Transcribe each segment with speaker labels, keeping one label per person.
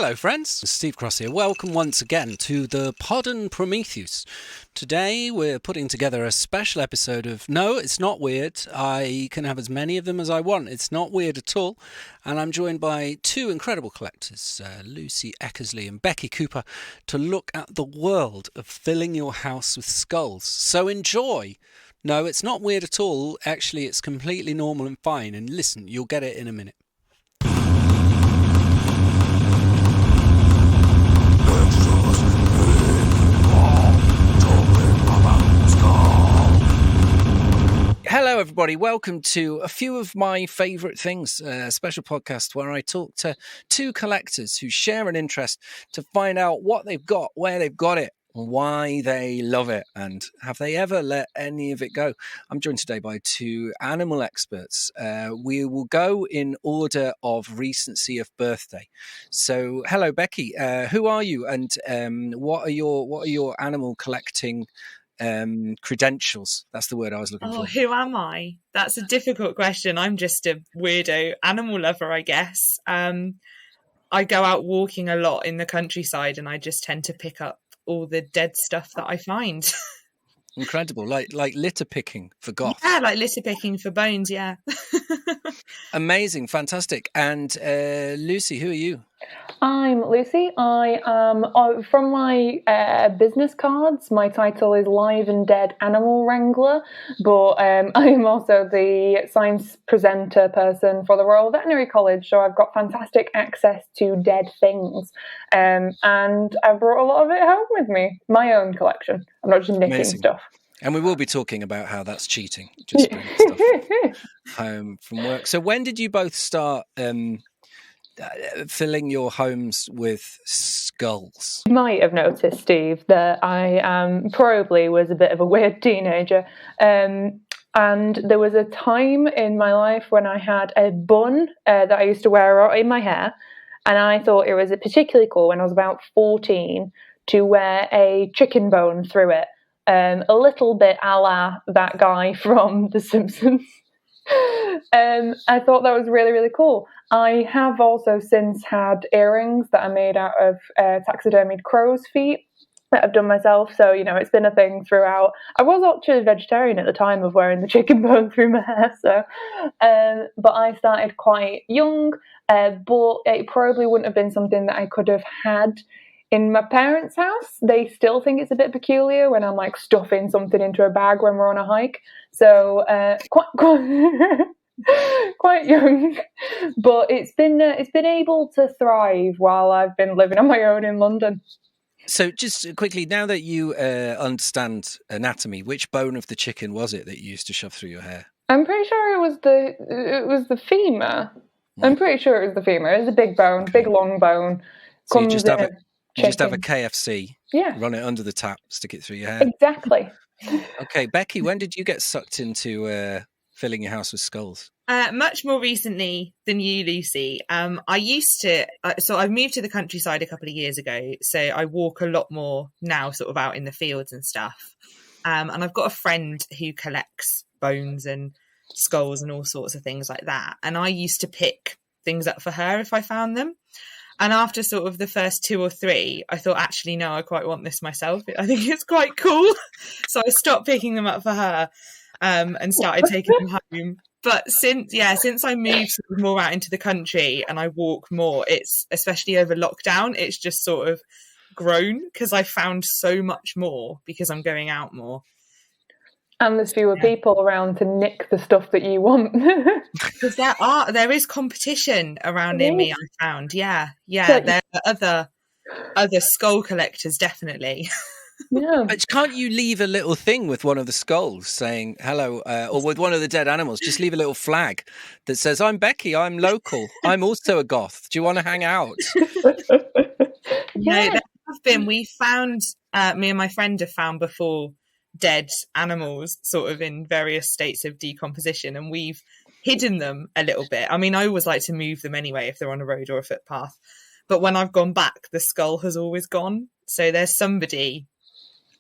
Speaker 1: Hello friends, Steve Cross here. Welcome once again to the Podden Prometheus. Today we're putting together a special episode of No, It's Not Weird. I can have as many of them as I want. It's not weird at all. And I'm joined by two incredible collectors, Lucy Eckersley and Becci Cooper, to look at the world of filling your house with skulls. So enjoy. No, it's not weird at all. Actually, it's completely normal and fine. And listen, you'll get it in a minute. Hello everybody, welcome to a few of my favourite things, a special podcast where I talk to two collectors who share an interest to find out what they've got, where they've got it, why they love it, and have they ever let any of it go. I'm joined today by two animal experts. We will go in order of recency of birthday. So hello Becci, who are you and what are your animal collecting credentials? That's the word I was looking for.
Speaker 2: Who am I? That's a difficult question. I'm just a weirdo animal lover, I guess. I go out walking a lot in the countryside and I just tend to pick up all the dead stuff that I find.
Speaker 1: Incredible, like litter picking for goth.
Speaker 2: Yeah, like litter picking for bones, yeah.
Speaker 1: Amazing, fantastic. And Lucy, who are you?
Speaker 3: I'm Lucy. I am, from my business cards, my title is Live and Dead Animal Wrangler, but I am also the science presenter person for the Royal Veterinary College, so I've got fantastic access to dead things, and I brought a lot of it home with me, my own collection. I'm not just nicking stuff.
Speaker 1: And we will be talking about how that's cheating, just bringing stuff home from work. So when did you both start filling your homes with skulls?
Speaker 3: You might have noticed, Steve, that I probably was a bit of a weird teenager. And there was a time in my life when I had a bun that I used to wear in my hair. And I thought it was particularly cool when I was about 14 to wear a chicken bone through it. A little bit a la that guy from The Simpsons. I thought that was really, really cool. I have also since had earrings that are made out of taxidermied crow's feet that I've done myself. So, you know, it's been a thing throughout. I was actually vegetarian at the time of wearing the chicken bone through my hair. So, but I started quite young, but it probably wouldn't have been something that I could have had in my parents' house. They still think it's a bit peculiar when I'm like stuffing something into a bag when we're on a hike. So quite young, but it's been able to thrive while I've been living on my own in London.
Speaker 1: So just quickly, now that you understand anatomy, which bone of the chicken was it that you used to shove through your hair?
Speaker 3: I'm pretty sure it was the femur. Right. I'm pretty sure it was the femur. It's a big bone, big long bone.
Speaker 1: So you just have a KFC, run it under the tap, stick it through your hair.
Speaker 3: Exactly.
Speaker 1: Okay, Becci, when did you get sucked into filling your house with skulls?
Speaker 2: Much more recently than you, Lucy. I used to, so I've moved to the countryside a couple of years ago, so I walk a lot more now, sort of out in the fields and stuff. And I've got a friend who collects bones and skulls and all sorts of things like that. And I used to pick things up for her if I found them. And after sort of the first 2 or 3, I thought, actually, no, I quite want this myself. I think it's quite cool. So I stopped picking them up for her and started taking them home. But since I moved sort of more out into the country and I walk more, it's especially over lockdown, it's just sort of grown because I found so much more because I'm going out more.
Speaker 3: And there's fewer people around to nick the stuff that you want.
Speaker 2: Because there is competition around near me, I found. Yeah. There are other skull collectors, definitely.
Speaker 3: Yeah.
Speaker 1: But can't you leave a little thing with one of the skulls saying hello, or with one of the dead animals? Just leave a little flag that says, "I'm Becci, I'm local, I'm also a goth. Do you want to hang out?"
Speaker 2: No, there have been. We found, me and my friend have found before dead animals sort of in various states of decomposition, and we've hidden them a little bit. I mean, I always like to move them anyway if they're on a road or a footpath. But when I've gone back, the skull has always gone. So there's somebody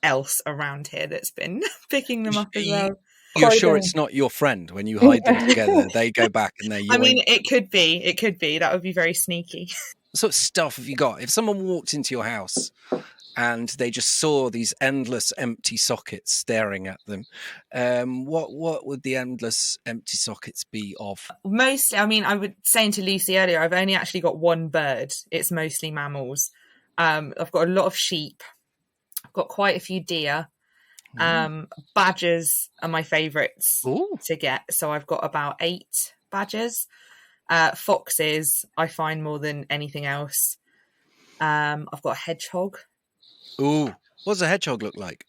Speaker 2: else around here that's been picking them up as well.
Speaker 1: You're sure it's not your friend when you hide them together? They go back and they're yours.
Speaker 2: I mean, it could be. That would be very sneaky.
Speaker 1: sort of stuff have you got? If someone walked into your house and they just saw these endless empty sockets staring at them, what would the endless empty sockets be of?
Speaker 2: Mostly, I mean, I was saying to Lucy earlier, I've only actually got one bird. It's mostly mammals. I've got a lot of sheep. I've got quite a few deer. Badgers are my favourites to get. So I've got about 8 badgers. Foxes, I find more than anything else. I've got a hedgehog.
Speaker 1: Ooh, what does a hedgehog look like?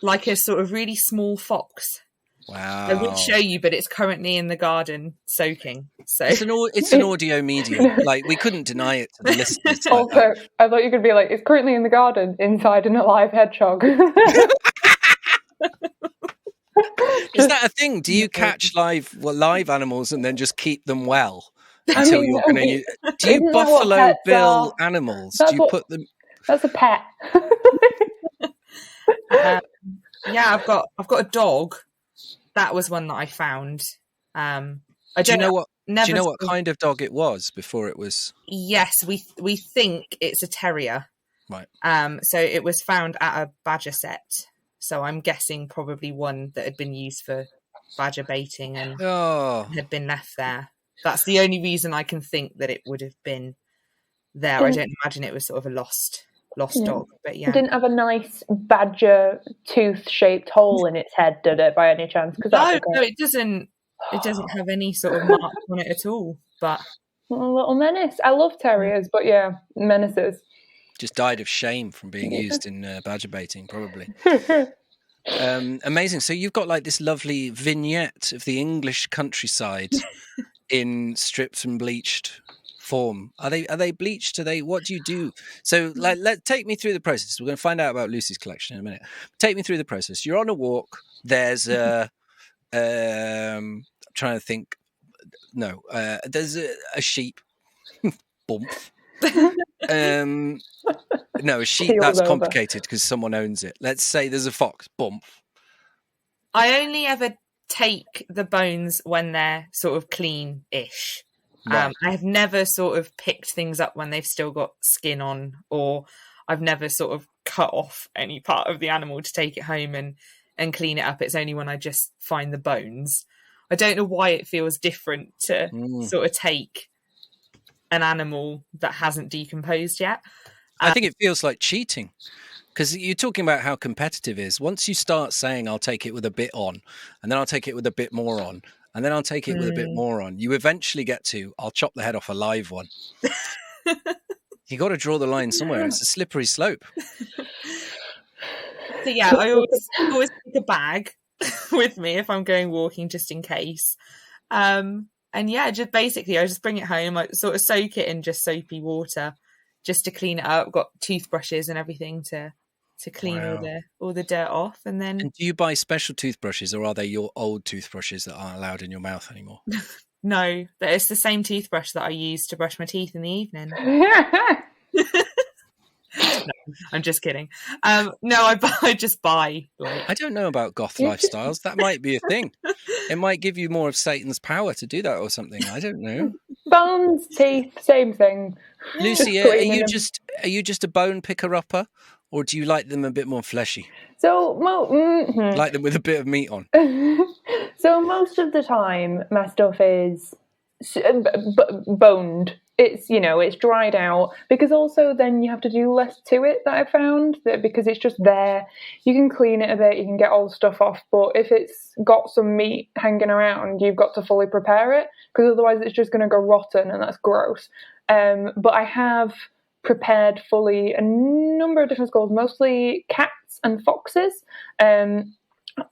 Speaker 2: Like a sort of really small fox.
Speaker 1: Wow.
Speaker 2: I would show you, but it's currently in the garden soaking. So
Speaker 1: it's an audio medium. Like, we couldn't deny it to the listeners.
Speaker 3: Also, I thought you could be like, it's currently in the garden inside an alive hedgehog.
Speaker 1: Is that a thing? Do you catch live animals and then just keep them well until you're going to use? Do you buffalo bill animals? Do you put them?
Speaker 3: That's a pet.
Speaker 2: Yeah, I've got a dog. That was one that I found. Do
Speaker 1: you know what kind of dog it was before it was?
Speaker 2: Yes, we think it's a terrier.
Speaker 1: Right.
Speaker 2: So it was found at a badger set. So I'm guessing probably one that had been used for badger baiting and had been left there. That's the only reason I can think that it would have been there. I don't imagine it was sort of a lost dog. But yeah,
Speaker 3: it didn't have a nice badger tooth-shaped hole in its head, did it, by any chance?
Speaker 2: No, it doesn't. It doesn't have any sort of mark on it at all. But
Speaker 3: a little menace. I love terriers, but yeah, menaces.
Speaker 1: Just died of shame from being used in badger baiting, probably. Amazing. So you've got like this lovely vignette of the English countryside in stripped and bleached form. Are they bleached? What do you do? So take me through the process. We're going to find out about Lucy's collection in a minute. Take me through the process. You're on a walk. There's I'm trying to think. No, there's a sheep. Bump. No, a sheep, that's complicated because someone owns it. Let's say there's a fox. Bump.
Speaker 2: I only ever take the bones when they're sort of clean-ish. Right. I have never sort of picked things up when they've still got skin on, or I've never sort of cut off any part of the animal to take it home and clean it up. It's only when I just find the bones. I don't know why it feels different to sort of take an animal that hasn't decomposed yet.
Speaker 1: I think it feels like cheating, because you're talking about how competitive it is. Once you start saying, I'll take it with a bit on, and then I'll take it with a bit more on, and then I'll take it with a bit more on, you eventually get to, I'll chop the head off a live one. You got to draw the line somewhere. It's a slippery slope.
Speaker 2: So yeah, I always take a bag with me if I'm going walking, just in case. And yeah, just basically I just bring it home. I sort of soak it in just soapy water just to clean it up. I've got toothbrushes and everything to clean all the dirt off. And then,
Speaker 1: do you buy special toothbrushes, or are they your old toothbrushes that aren't allowed in your mouth anymore?
Speaker 2: No, it's the same toothbrush that I use to brush my teeth in the evening. No, I'm just kidding. No, I just buy.
Speaker 1: I don't know about goth lifestyles. That might be a thing. It might give you more of Satan's power to do that or something. I don't know.
Speaker 3: Bones, teeth, same thing.
Speaker 1: Lucy, are you just a bone picker-upper, or do you like them a bit more fleshy?
Speaker 3: So,
Speaker 1: like them with a bit of meat on.
Speaker 3: So most of the time, my stuff is boned. It's dried out, because also then you have to do less to it, that I found, that because it's just there, you can clean it a bit, you can get all the stuff off, but if it's got some meat hanging around, you've got to fully prepare it, because otherwise it's just going to go rotten, and that's gross. But I have prepared fully a number of different skulls, mostly cats and foxes. And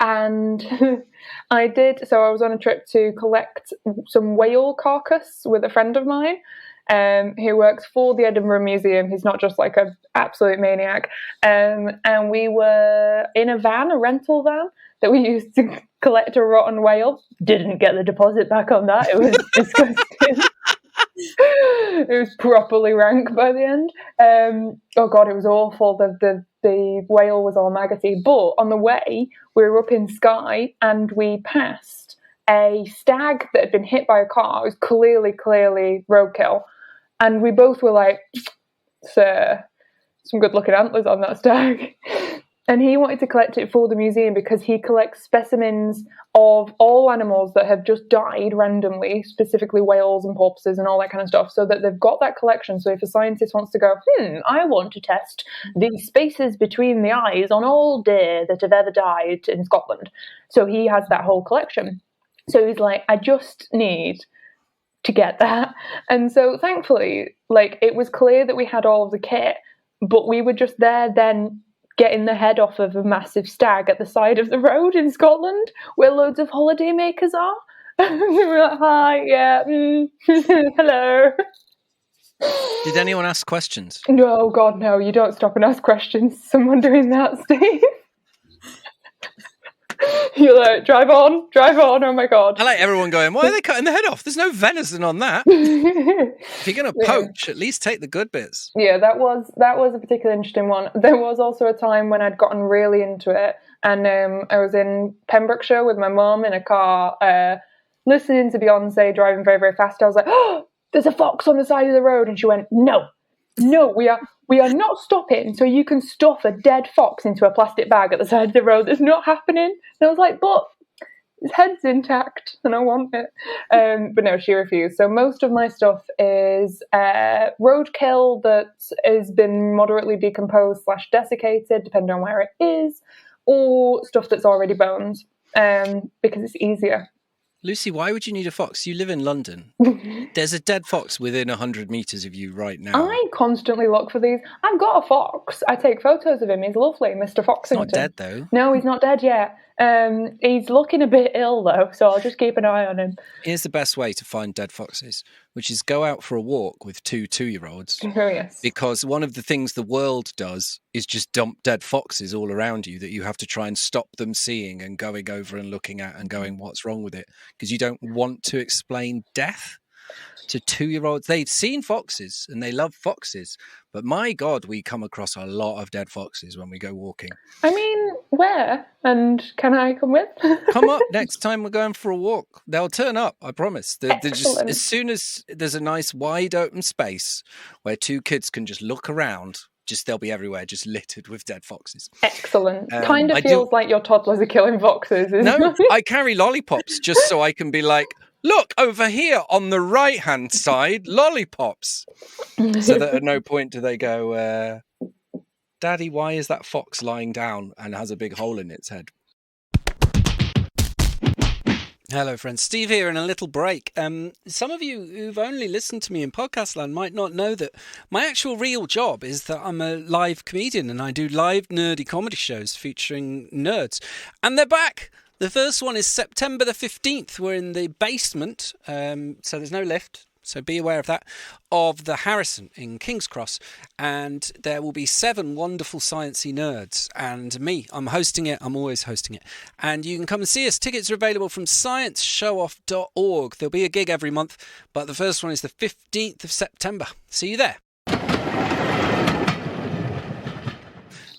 Speaker 3: I was on a trip to collect some whale carcass with a friend of mine who works for the Edinburgh Museum. He's not just like an absolute maniac. And we were in a rental van that we used to collect a rotten whale. Didn't get the deposit back on that. It was disgusting. It was properly rank by the end. Oh God, it was awful. The whale was all maggoty. But on the way, we were up in Skye and we passed a stag that had been hit by a car. It was clearly roadkill. And we both were like, sir, some good looking antlers on that stag. And he wanted to collect it for the museum because he collects specimens of all animals that have just died randomly, specifically whales and porpoises and all that kind of stuff, so that they've got that collection. So if a scientist wants to go, I want to test the spaces between the eyes on all deer that have ever died in Scotland. So he has that whole collection. So he's like, I just need to get that. And so thankfully, like, it was clear that we had all of the kit, but we were just there then getting the head off of a massive stag at the side of the road in Scotland where loads of holidaymakers are. We were like, hi, yeah, hello.
Speaker 1: Did anyone ask questions?
Speaker 3: No, God, no, you don't stop and ask questions. Someone doing that, Steve. You're like, drive on, oh my God.
Speaker 1: I like everyone going, why are they cutting the head off? There's no venison on that. If you're going to poach, at least take the good bits.
Speaker 3: Yeah, that was a particularly interesting one. There was also a time when I'd gotten really into it, and I was in Pembrokeshire with my mum in a car, listening to Beyonce, driving very, very fast. I was like, oh, there's a fox on the side of the road. And she went, no, we are not stopping so you can stuff a dead fox into a plastic bag at the side of the road. That's not happening. And I was like, but his head's intact and I want it. But no, she refused. So most of my stuff is roadkill that has been moderately decomposed / desiccated, depending on where it is, or stuff that's already boned, because it's easier.
Speaker 1: Lucy, why would you need a fox? You live in London. There's a dead fox within 100 metres of you right now.
Speaker 3: I constantly look for these. I've got a fox. I take photos of him. He's lovely, Mr. Foxington.
Speaker 1: He's not dead, though.
Speaker 3: No, he's not dead yet. He's looking a bit ill, though, so I'll just keep an eye on him.
Speaker 1: Here's the best way to find dead foxes, which is go out for a walk with 2 2-year-olds.
Speaker 3: Oh, yes.
Speaker 1: Because one of the things the world does is just dump dead foxes all around you that you have to try and stop them seeing and going over and looking at and going, what's wrong with it? Because you don't want to explain death to 2-year-olds. They've seen foxes and they love foxes. But my God, we come across a lot of dead foxes when we go walking.
Speaker 3: I mean, where? And can I come with?
Speaker 1: Come up next time we're going for a walk. They'll turn up, I promise. They're just, as soon as there's a nice wide open space where 2 kids can just look around, they'll be everywhere, just littered with dead foxes.
Speaker 3: Excellent. Kind of feels like your toddlers are killing foxes.
Speaker 1: No, I carry lollipops just so I can be like, look, over here on the right-hand side, lollipops. So that at no point do they go, Daddy, why is that fox lying down and has a big hole in its head? Hello, friends. Steve here in a little break. Some of you who've only listened to me in podcast land might not know that my actual real job is that I'm a live comedian and I do live nerdy comedy shows featuring nerds. And they're back. The first one is September the 15th. We're in the basement, so there's no lift. So be aware of that, of the Harrison in King's Cross. And there will be 7 wonderful sciencey nerds. And me, I'm hosting it. I'm always hosting it. And you can come and see us. Tickets are available from scienceshowoff.org. There'll be a gig every month, but the first one is the 15th of September. See you there.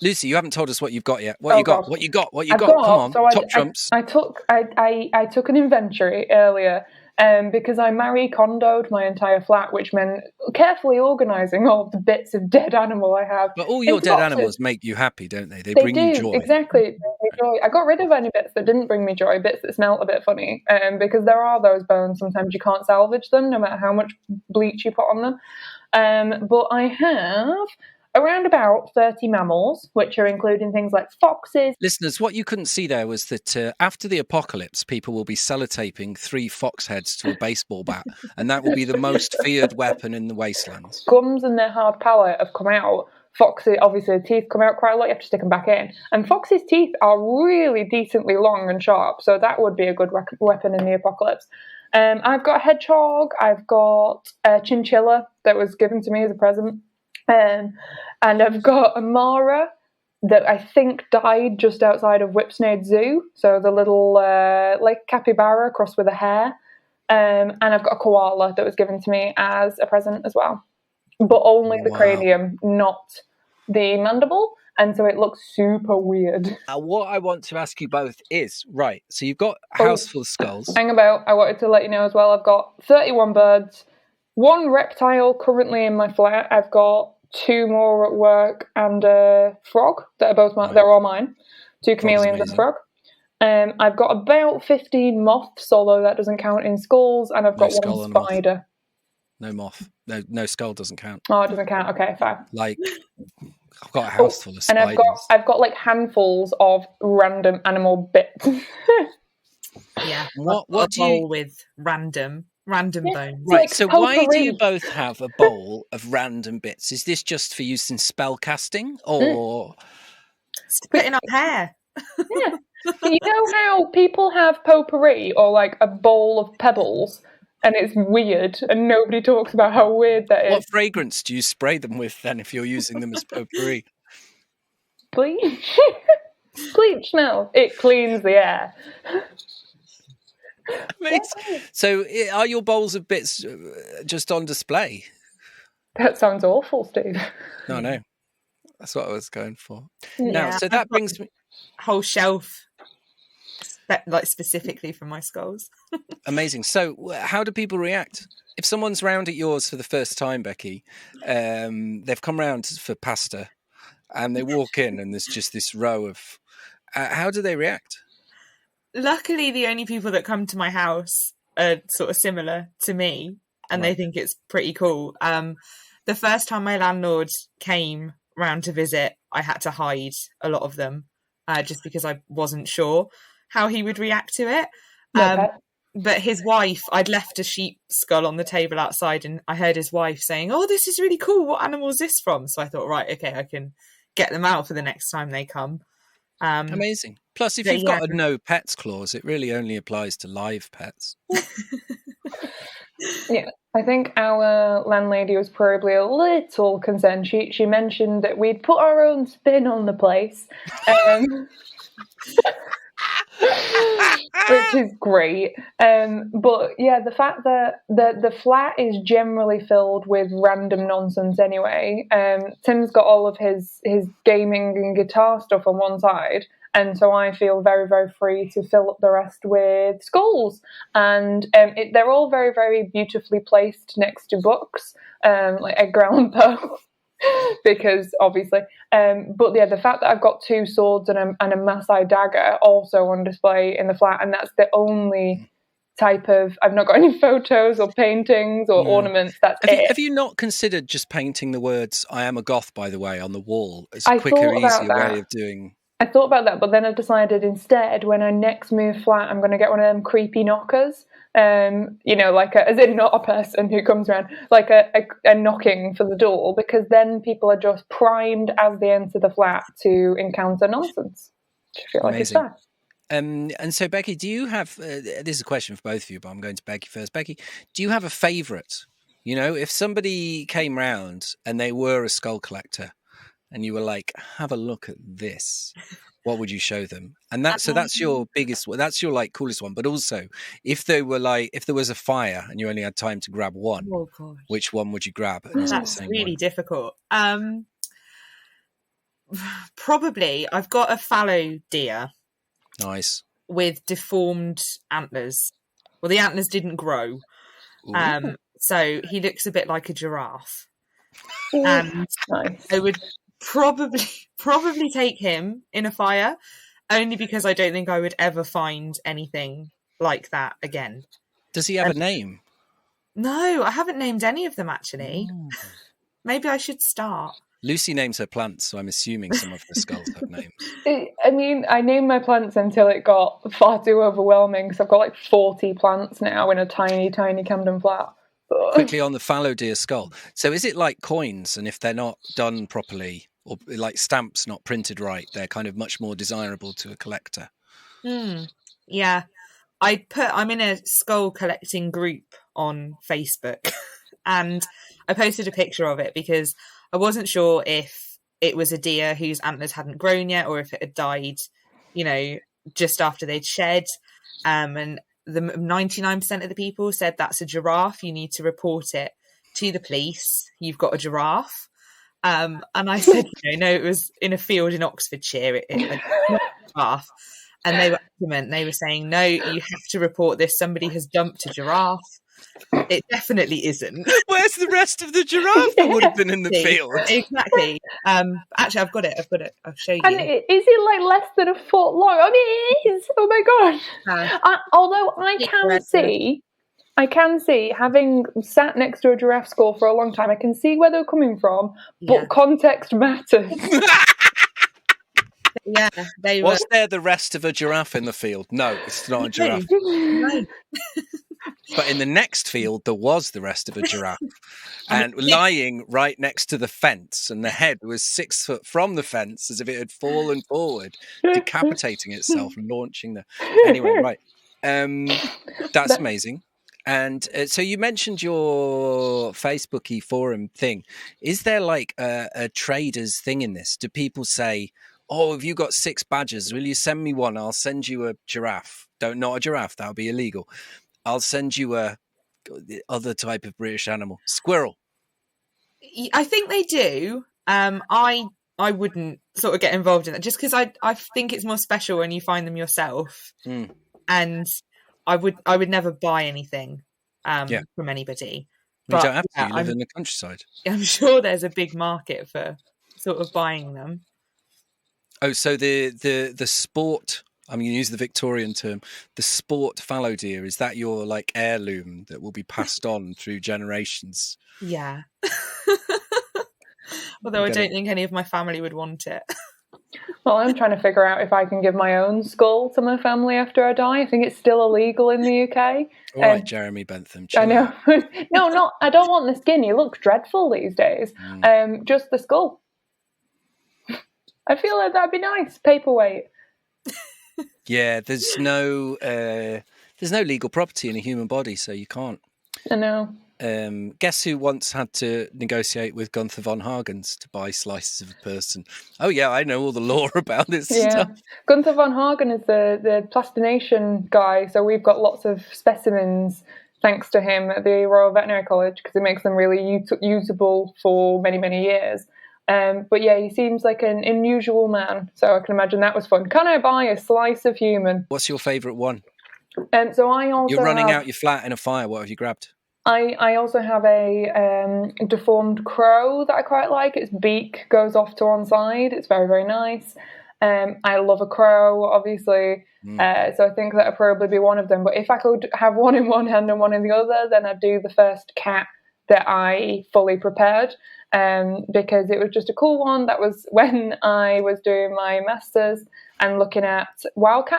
Speaker 1: Lucy, you haven't told us what you've got yet. What you got? Come on,
Speaker 3: so
Speaker 1: top trumps.
Speaker 3: I took an inventory earlier. Because I condoed my entire flat, which meant carefully organising all of the bits of dead animal I have.
Speaker 1: But all your dead animals make you happy, don't they? They bring you joy.
Speaker 3: Exactly. They bring me joy. I got rid of any bits that didn't bring me joy, bits that smelled a bit funny, because there are those bones, sometimes you can't salvage them, no matter how much bleach you put on them. But I have around about 30 mammals, which are including things like foxes.
Speaker 1: Listeners, what you couldn't see there was that after the apocalypse, people will be sellotaping 3 fox heads to a baseball bat, and that will be the most feared weapon in the wastelands.
Speaker 3: Gums and their hard palate have come out. Foxes, obviously, the teeth come out quite a lot. You have to stick them back in. And foxes' teeth are really decently long and sharp, so that would be a good weapon in the apocalypse. I've got a hedgehog. I've got a chinchilla that was given to me as a present. And I've got a Mara that I think died just outside of Whipsnade Zoo. So the little like capybara crossed with a hare. And I've got a koala that was given to me as a present as well. But only the cranium, not the mandible. And so it looks super weird.
Speaker 1: What I want to ask you both is, right, so you've got a house full of skulls.
Speaker 3: Hang about. I wanted to let you know as well, I've got 31 birds, one reptile currently in my flat. I've got 2 more at work and a frog that are both they're all mine. 2 chameleons and a frog. I've got about 15 moths, although that doesn't count in skulls, and I've got 1 spider.
Speaker 1: No moth. No skull doesn't count.
Speaker 3: Oh, it doesn't count. Okay, fine.
Speaker 1: Like, I've got a house full of spiders.
Speaker 3: And I've got like handfuls of random animal bits.
Speaker 2: Yeah. What do you with random bones?
Speaker 1: Right. Like so why do you both have a bowl of random bits? Is this just for use in spell casting, or
Speaker 2: to put in our hair?
Speaker 3: Yeah. You know how people have potpourri or like a bowl of pebbles, and it's weird, and nobody talks about how weird that is.
Speaker 1: What fragrance do you spray them with then if you're using them as potpourri?
Speaker 3: Bleach. Bleach smell. It cleans the air.
Speaker 1: Amazing. So are your bowls of bits just on display?
Speaker 3: That sounds awful, Steve.
Speaker 1: No. That's what I was going for.
Speaker 2: Yeah,
Speaker 1: now, so that brings me...
Speaker 2: whole shelf like specifically for my skulls.
Speaker 1: Amazing. So how do people react? If someone's round at yours for the first time, Becci, they've come round for pasta and they walk in and there's just this row of... how do they react?
Speaker 2: Luckily, the only people that come to my house are sort of similar to me, and they think it's pretty cool. The first time my landlord came round to visit, I had to hide a lot of them just because I wasn't sure how he would react to it. But his wife, I'd left a sheep skull on the table outside, and I heard his wife saying, "Oh, this is really cool. What animal is this from?" So I thought, right, okay, I can get them out for the next time they come.
Speaker 1: Amazing. Plus, if you've got a no pets clause, it really only applies to live pets.
Speaker 3: Yeah, I think our landlady was probably a little concerned. She mentioned that we'd put our own spin on the place, which is great. But yeah, the fact that the flat is generally filled with random nonsense anyway. Tim's got all of his gaming and guitar stuff on one side, and so I feel very, very free to fill up the rest with skulls. And they're all very, very beautifully placed next to books, like Edgar Allan Poe. Because obviously, but yeah, the fact that I've got 2 swords and a Maasai dagger also on display in the flat, and that's the only type of... I've not got any photos or paintings or ornaments. That's it.
Speaker 1: Have you not considered just painting the words "I am a goth," by the way, on the wall? It's a quicker, easier way of doing...
Speaker 3: I thought about that, but then I decided instead, when I next move flat, I'm going to get one of them creepy knockers. Like as in not a person who comes around, like a knocking for the door, because then people are just primed as they enter the flat to encounter nonsense. I feel like it's that.
Speaker 1: And so, Becci, do you have... this is a question for both of you, but I'm going to Becci first. Becci, do you have a favourite? You know, if somebody came round and they were a skull collector, and you were like, have a look at this, what would you show them? And that's your biggest, that's your like coolest one. But also, if there was a fire and you only had time to grab one, which one would you grab?
Speaker 2: That's really difficult. Probably, I've got a fallow deer.
Speaker 1: Nice.
Speaker 2: With deformed antlers. Well, the antlers didn't grow. So he looks a bit like a giraffe. And nice. I would probably take him in a fire, only because I don't think I would ever find anything like that again.
Speaker 1: Does he have a name?
Speaker 2: No, I haven't named any of them, actually. Maybe I should start.
Speaker 1: Lucy names her plants, so I'm assuming some of the skulls have names.
Speaker 3: I mean, I named my plants until it got far too overwhelming, because I've got like 40 plants now in a tiny, tiny Camden flat.
Speaker 1: Quickly on the fallow deer skull. So is it like coins, and if they're not done properly, or like stamps not printed right, they're kind of much more desirable to a collector?
Speaker 2: Yeah. I'm in a skull collecting group on Facebook, and I posted a picture of it because I wasn't sure if it was a deer whose antlers hadn't grown yet, or if it had died, just after they'd shed. And the 99% of the people said that's a giraffe. You need to report it to the police. You've got a giraffe. And I said, no, it was in a field in Oxfordshire. It not a giraffe. And they were adamant. They were saying, no, you have to report this. Somebody has dumped a giraffe. It definitely isn't.
Speaker 1: Where's the rest of the giraffe that would have been in the field?
Speaker 2: Exactly. Actually, I've got it. I'll show you.
Speaker 3: And is it like less than a foot long? I mean, it is. Oh my gosh. Although I can see, having sat next to a giraffe skull for a long time, I can see where they're coming from, but context matters.
Speaker 2: Yeah, they
Speaker 1: Was there the rest of a giraffe in the field? No, it's not a giraffe.
Speaker 2: No.
Speaker 1: But in the next field, there was the rest of a giraffe, and lying right next to the fence, and the head was 6 foot from the fence, as if it had fallen forward, decapitating itself, launching the. Anyway, right. That's amazing. And so you mentioned your Facebooky forum thing. Is there like a traders thing in this? Do people say, "Oh, have you got 6 badgers? Will you send me one? I'll send you a giraffe." Not a giraffe. That would be illegal. I'll send you the other type of British animal, squirrel.
Speaker 2: I think they do. I wouldn't sort of get involved in that just because I think it's more special when you find them yourself. And I would never buy anything from anybody.
Speaker 1: But, you don't have to. You live in the countryside.
Speaker 2: I'm sure there's a big market for sort of buying them.
Speaker 1: Oh, so the sport. I'm going to use the Victorian term. The sport fallow deer, is that your like heirloom that will be passed on through generations?
Speaker 2: Yeah. Although I don't think any of my family would want it.
Speaker 3: Well, I'm trying to figure out if I can give my own skull to my family after I die. I think it's still illegal in the UK.
Speaker 1: All right, Jeremy Bentham.
Speaker 3: I know. No, I don't want the skin. It looks dreadful these days. Just the skull. I feel like that'd be nice. Paperweight.
Speaker 1: Yeah, there's no legal property in a human body, so you can't.
Speaker 3: I know.
Speaker 1: Guess who once had to negotiate with Gunther von Hagens to buy slices of a person? Oh yeah, I know all the law about this stuff.
Speaker 3: Gunther von Hagen is the plastination guy, so we've got lots of specimens thanks to him at the Royal Veterinary College because it makes them really usable for many, many years. But yeah, he seems like an unusual man, so I can imagine that was fun. Can I buy a slice of human?
Speaker 1: What's your favourite one?
Speaker 3: So I also
Speaker 1: You're running out your flat in a fire. What have you grabbed?
Speaker 3: I also have a deformed crow that I quite like. Its beak goes off to one side. It's very, very nice. I love a crow, obviously. So I think that would probably be one of them. But if I could have one in one hand and one in the other, then I'd do the first cat that I fully prepared. Because it was just a cool one. That was when I was doing my master's and looking at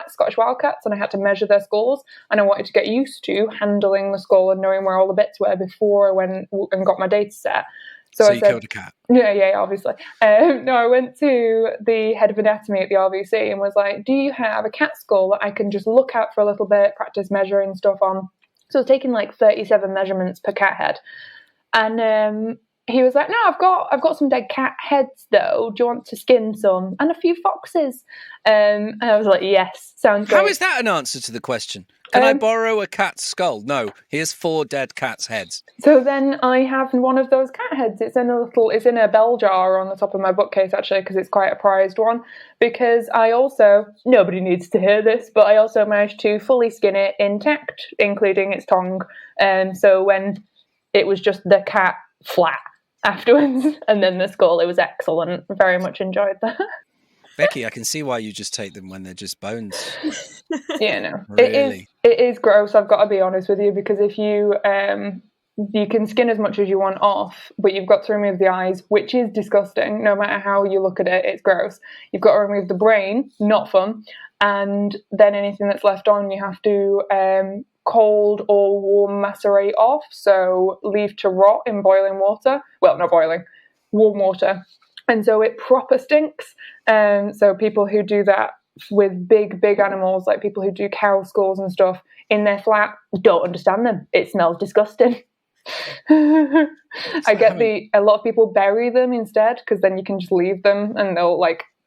Speaker 3: Scottish wildcats, and I had to measure their skulls, and I wanted to get used to handling the skull and knowing where all the bits were before I went and got my data set.
Speaker 1: So you killed a cat?
Speaker 3: Yeah, obviously. No, I went to the head of anatomy at the RVC and was like, do you have a cat skull that I can just look at for a little bit, practice measuring stuff on? So I was taking like 37 measurements per cat head. And he was like, no, I've got some dead cat heads though. Do you want to skin some? And a few foxes. And I was like, yes, sounds great.
Speaker 1: How is that an answer to the question? Can I borrow a cat's skull? No, here's 4 dead cats' heads.
Speaker 3: So then I have one of those cat heads. It's in a bell jar on the top of my bookcase actually, because it's quite a prized one. Because I also, nobody needs to hear this, but I also managed to fully skin it intact, including its tongue. So when it was just the cat flat afterwards, and then the skull, it was excellent. Very much enjoyed that.
Speaker 1: Becci, I can see why you just take them when they're just bones.
Speaker 3: Yeah, no.
Speaker 1: Really?
Speaker 3: It is gross, I've got to be honest with you, because if you can skin as much as you want off, but you've got to remove the eyes, which is disgusting. No matter how you look at it, it's gross. You've got to remove the brain, not fun. And then anything that's left on, you have to cold or warm macerate off, so leave to rot in boiling water. Well, not boiling, warm water. And so it proper stinks. So people who do that with big animals, like people who do cow skulls and stuff in their flat, don't understand them. It smells disgusting. A lot of people bury them instead, because then you can just leave them and they'll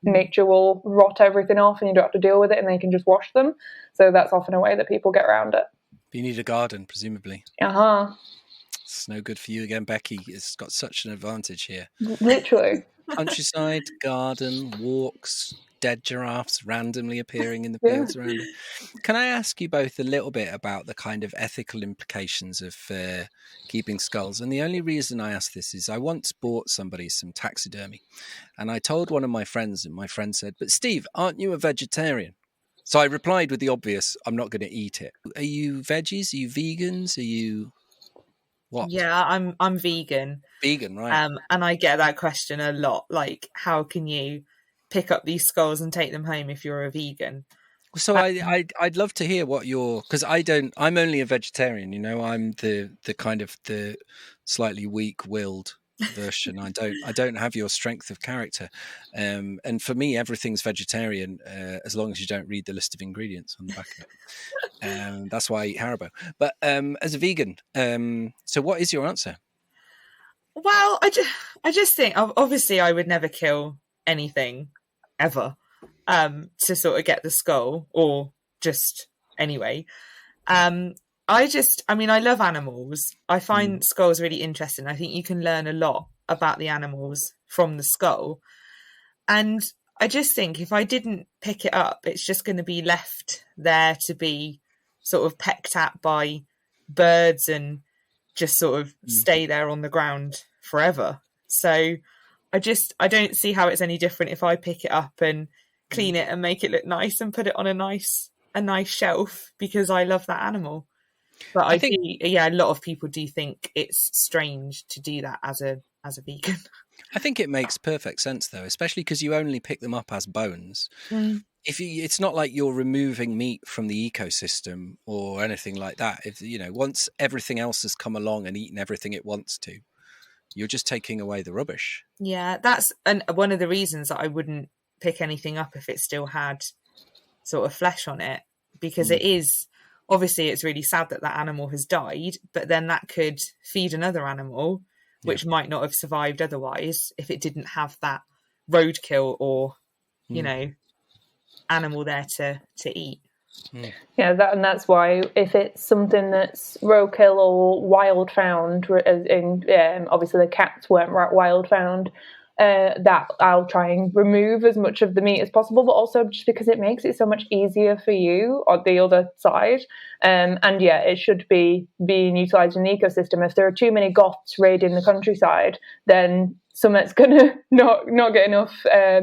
Speaker 3: nature will rot everything off and you don't have to deal with it, and then you can just wash them. So that's often a way that people get around it.
Speaker 1: You need a garden, presumably. It's no good for you again, Becci. It's got such an advantage here.
Speaker 3: Literally.
Speaker 1: Countryside, garden, walks, dead giraffes randomly appearing in the fields around it. Can I ask you both a little bit about the kind of ethical implications of keeping skulls? And the only reason I ask this is I once bought somebody some taxidermy, and I told one of my friends, and my friend said, "But Steve, aren't you a vegetarian?" So I replied with the obvious, "I'm not going to eat it." Are you veggies? Are you vegans? Are you what?
Speaker 2: Yeah, I'm vegan.
Speaker 1: Vegan, right?
Speaker 2: And I get that question a lot. Like, how can you pick up these skulls and take them home if you're a vegan?
Speaker 1: So I'd love to hear what because I'm only a vegetarian, I'm the kind of the slightly weak-willed version. I don't have your strength of character. And for me, everything's vegetarian, as long as you don't read the list of ingredients on the back of it. That's why I eat Haribo. But as a vegan, so what is your answer?
Speaker 2: Well, I just think, obviously I would never kill anything ever. To sort of get the skull, or just anyway. I love animals. I find skulls really interesting. I think you can learn a lot about the animals from the skull. And I just think if I didn't pick it up, it's just going to be left there to be sort of pecked at by birds and just sort of stay there on the ground forever. So I don't see how it's any different if I pick it up and clean it and make it look nice and put it on a nice shelf, because I love that animal. But I think a lot of people do think it's strange to do that as a vegan.
Speaker 1: I think it makes perfect sense though, especially because you only pick them up as bones. It's not like you're removing meat from the ecosystem or anything like that. If once everything else has come along and eaten everything it wants to, you're just taking away the rubbish.
Speaker 2: Yeah, that's one of the reasons that I wouldn't pick anything up if it still had sort of flesh on it, because it is obviously, it's really sad that animal has died, but then that could feed another animal which might not have survived otherwise if it didn't have that roadkill or animal there to eat.
Speaker 3: Yeah, that's why if it's something that's roadkill or wild found, as in obviously the cats weren't wild found, that I'll try and remove as much of the meat as possible, but also just because it makes it so much easier for you on the other side. And it should be being utilised in the ecosystem. If there are too many goths raiding the countryside, then something's going to not get enough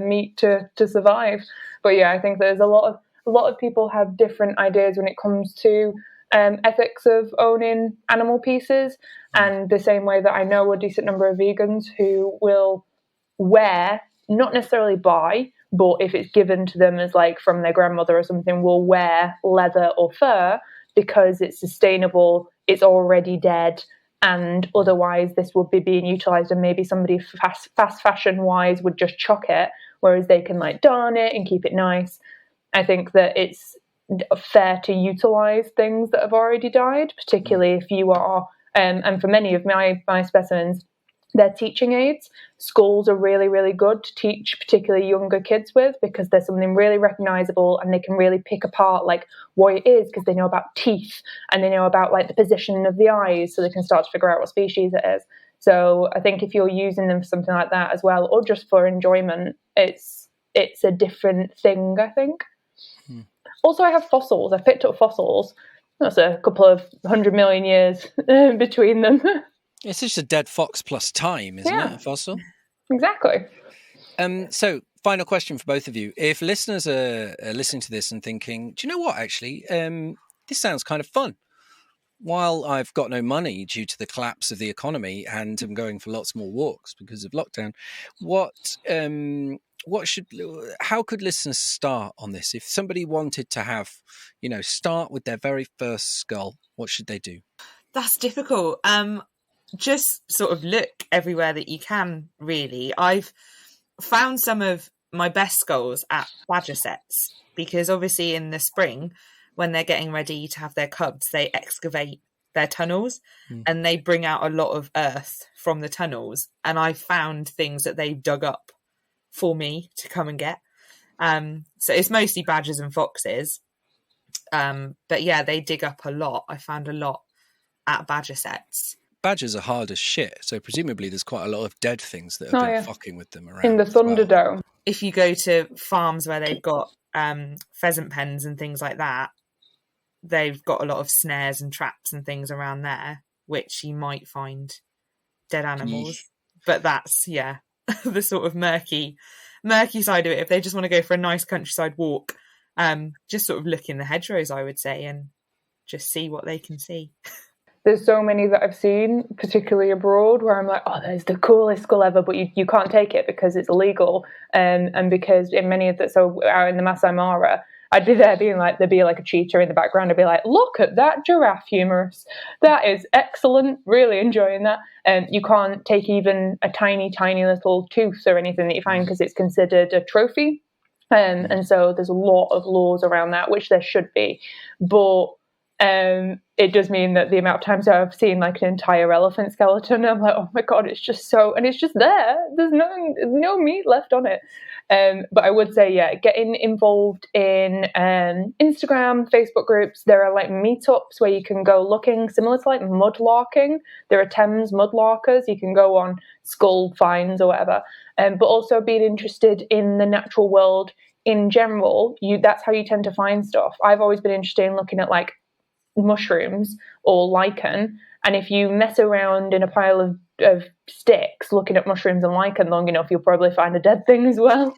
Speaker 3: meat to survive. But yeah, I think there's a lot of people have different ideas when it comes to ethics of owning animal pieces, and the same way that I know a decent number of vegans who will wear, not necessarily buy, but if it's given to them as like from their grandmother or something, will wear leather or fur because it's sustainable, it's already dead, and otherwise this would be being utilised, and maybe somebody fast fashion wise would just chuck it, whereas they can like darn it and keep it nice. I think that it's fair to utilise things that have already died, particularly if you are, and for many of my specimens, they're teaching aids. Schools are really, really good to teach particularly younger kids with, because there's something really recognisable and they can really pick apart like what it is, because they know about teeth and they know about like the position of the eyes, so they can start to figure out what species it is. So I think if you're using them for something like that as well, or just for enjoyment, it's a different thing, I think. Also, I have fossils. I picked up fossils. That's a couple of 100 million years between them.
Speaker 1: It's just a dead fox plus time, isn't it, a fossil?
Speaker 3: Exactly.
Speaker 1: So, final question for both of you. If listeners are listening to this and thinking, do you know what, actually, this sounds kind of fun. While I've got no money due to the collapse of the economy and I'm going for lots more walks because of lockdown, how could listeners start on this? If somebody wanted to have, start with their very first skull, what should they do?
Speaker 2: That's difficult. Just sort of look everywhere that you can, really. I've found some of my best skulls at badger sets, because obviously in the spring, when they're getting ready to have their cubs, they excavate their tunnels and they bring out a lot of earth from the tunnels. And I found things that they've dug up for me to come and get. So it's mostly badgers and foxes. But yeah, they dig up a lot. I found a lot at badger sets.
Speaker 1: Badgers are hard as shit, so presumably there's quite a lot of dead things that have been fucking with them around.
Speaker 3: In the Thunderdome.
Speaker 2: if you go to farms where they've got pheasant pens and things like that, they've got a lot of snares and traps and things around there, which you might find dead animals. But that's, the sort of murky side of it. If they just want to go for a nice countryside walk, just sort of look in the hedgerows, I would say, and just see what they can see.
Speaker 3: There's so many that I've seen, particularly abroad, where I'm like, oh, there's the coolest skull ever, but you can't take it because it's illegal. And because in many of the, so out in the Masai Mara, I'd be there being like, there'd be like a cheetah in the background. I'd be like, look at that giraffe humerus. That is excellent. Really enjoying that. And you can't take even a tiny, tiny little tooth or anything that you find because it's considered a trophy. And so there's a lot of laws around that, which there should be. But it does mean that the amount of times I've seen like an entire elephant skeleton, I'm like, oh my God, it's just so, and it's just there. There's no meat left on it. But I would say, getting involved in Instagram, Facebook groups. There are like meetups where you can go looking, similar to like mudlarking. There are Thames mudlarkers. You can go on skull finds or whatever. But also being interested in the natural world in general, that's how you tend to find stuff. I've always been interested in looking at like mushrooms or lichen, and if you mess around in a pile of sticks looking at mushrooms and lichen long enough, you'll probably find a dead thing as well.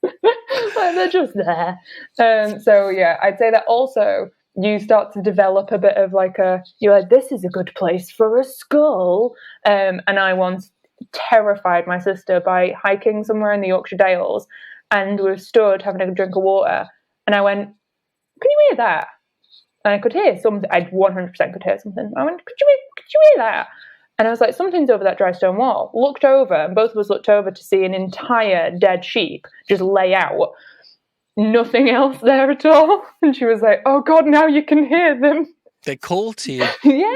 Speaker 3: Like, they're just there. So yeah, I'd say that also you start to develop a bit of like you're like, this is a good place for a skull. And I once terrified my sister by hiking somewhere in the Yorkshire Dales, and we were stood having a drink of water, and I went, can you hear that? And I could hear something. I 100% could hear something. I went, could you hear that? And I was like, something's over that dry stone wall. Looked over, and both of us looked over to see an entire dead sheep just lay out. Nothing else there at all. And she was like, oh God, now you can hear them.
Speaker 1: They call to you.
Speaker 3: Yeah.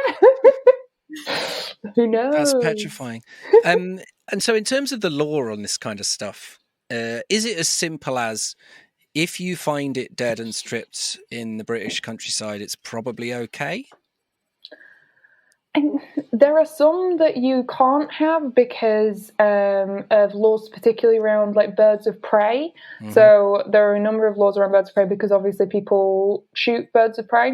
Speaker 3: Who knows?
Speaker 1: That's petrifying. And so in terms of the law on this kind of stuff, is it as simple as, if you find it dead and stripped in the British countryside, it's probably okay?
Speaker 3: And there are some that you can't have because of laws, particularly around like birds of prey. Mm-hmm. So there are a number of laws around birds of prey because obviously people shoot birds of prey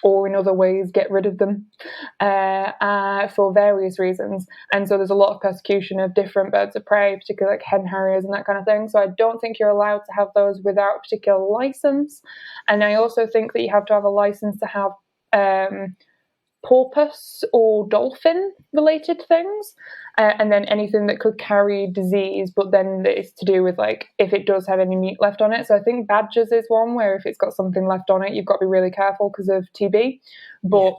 Speaker 3: or in other ways get rid of them for various reasons. And so there's a lot of persecution of different birds of prey, particularly like hen harriers and that kind of thing. So I don't think you're allowed to have those without a particular license. And I also think that you have to have a license to have porpoise or dolphin related things, and then anything that could carry disease, but then it's to do with like if it does have any meat left on it. So I think badgers is one where if it's got something left on it, you've got to be really careful because of TB. But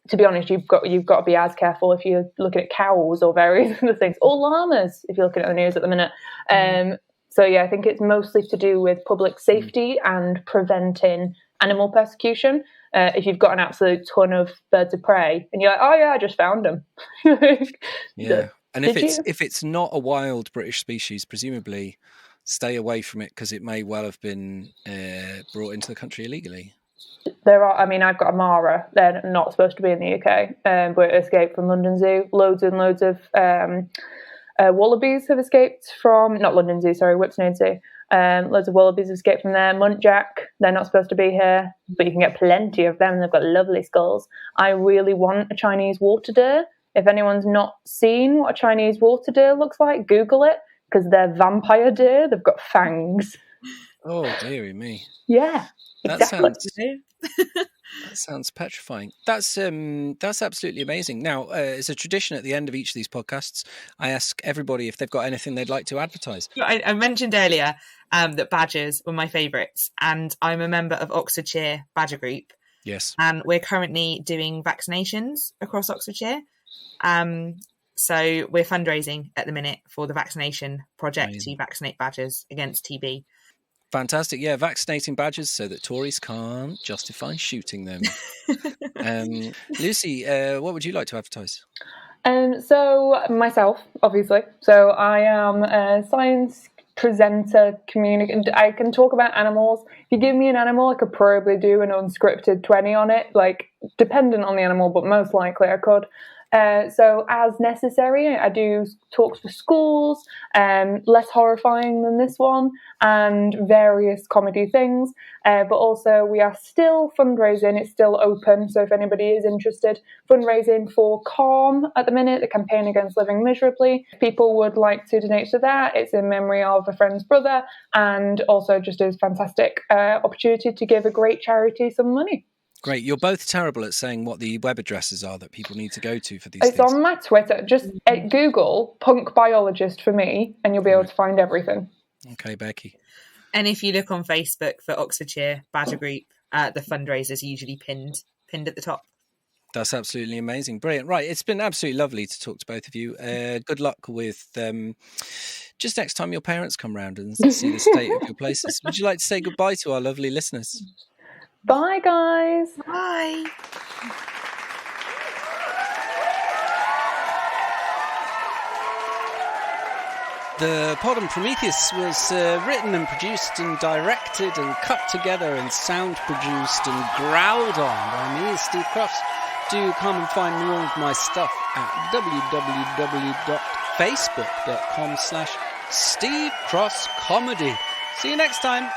Speaker 3: to be honest, you've got to be as careful if you're looking at cows or various other things, or llamas if you're looking at the news at the minute. So yeah, I think it's mostly to do with public safety and preventing animal persecution. If you've got an absolute ton of birds of prey and you're like, oh yeah, I just found them.
Speaker 1: And if it's not a wild British species, presumably stay away from it because it may well have been brought into the country illegally.
Speaker 3: There are, I mean, I've got a Mara. They're not supposed to be in the UK, but it escaped from London Zoo. Loads and loads of wallabies have escaped from, not London Zoo, sorry, Whipsnade Zoo. Loads of wallabies escaped from there. Muntjac, they're not supposed to be here, but you can get plenty of them. They've got lovely skulls. I really want a Chinese water deer. If anyone's not seen what a Chinese water deer looks like, Google it, because they're vampire deer. They've got fangs.
Speaker 1: Oh, dearie me.
Speaker 3: Yeah, exactly.
Speaker 1: That sounds petrifying. That's absolutely amazing. Now, it's a tradition at the end of each of these podcasts. I ask everybody if they've got anything they'd like to advertise.
Speaker 2: I mentioned earlier that badgers were my favourites, and I'm a member of Oxfordshire Badger Group.
Speaker 1: Yes.
Speaker 2: And we're currently doing vaccinations across Oxfordshire. So we're fundraising at the minute for the vaccination project to vaccinate badgers against TB.
Speaker 1: Fantastic. Yeah, vaccinating badgers so that Tories can't justify shooting them. Lucy, what would you like to advertise?
Speaker 3: So myself, obviously. So I am a science presenter, communicator. I can talk about animals. If you give me an animal, I could probably do an unscripted 20 on it. Like, dependent on the animal, but most likely I could. So as necessary, I do talks for schools, less horrifying than this one, and various comedy things. But also we are still fundraising. It's still open. So if anybody is interested, fundraising for CALM at the minute, the campaign against living miserably. If people would like to donate to that, it's in memory of a friend's brother, and also just is fantastic opportunity to give a great charity some money.
Speaker 1: Great. You're both terrible at saying what the web addresses are that people need to go to for these
Speaker 3: things. It's on my Twitter. Just Google punk biologist for me, and you'll be able to find everything.
Speaker 1: Okay, Becky.
Speaker 2: And if you look on Facebook for Oxfordshire Badger Group, the fundraisers usually pinned at the top.
Speaker 1: That's absolutely amazing. Brilliant. Right. It's been absolutely lovely to talk to both of you. Good luck with just next time your parents come round and see the state of your places. Would you like to say goodbye to our lovely listeners?
Speaker 3: Bye, guys.
Speaker 2: Bye.
Speaker 1: The Pod on Prometheus was written and produced and directed and cut together and sound produced and growled on by me, Steve Crofts. Do come and find more of my stuff at www.facebook.com/SteveCrossComedy. See you next time.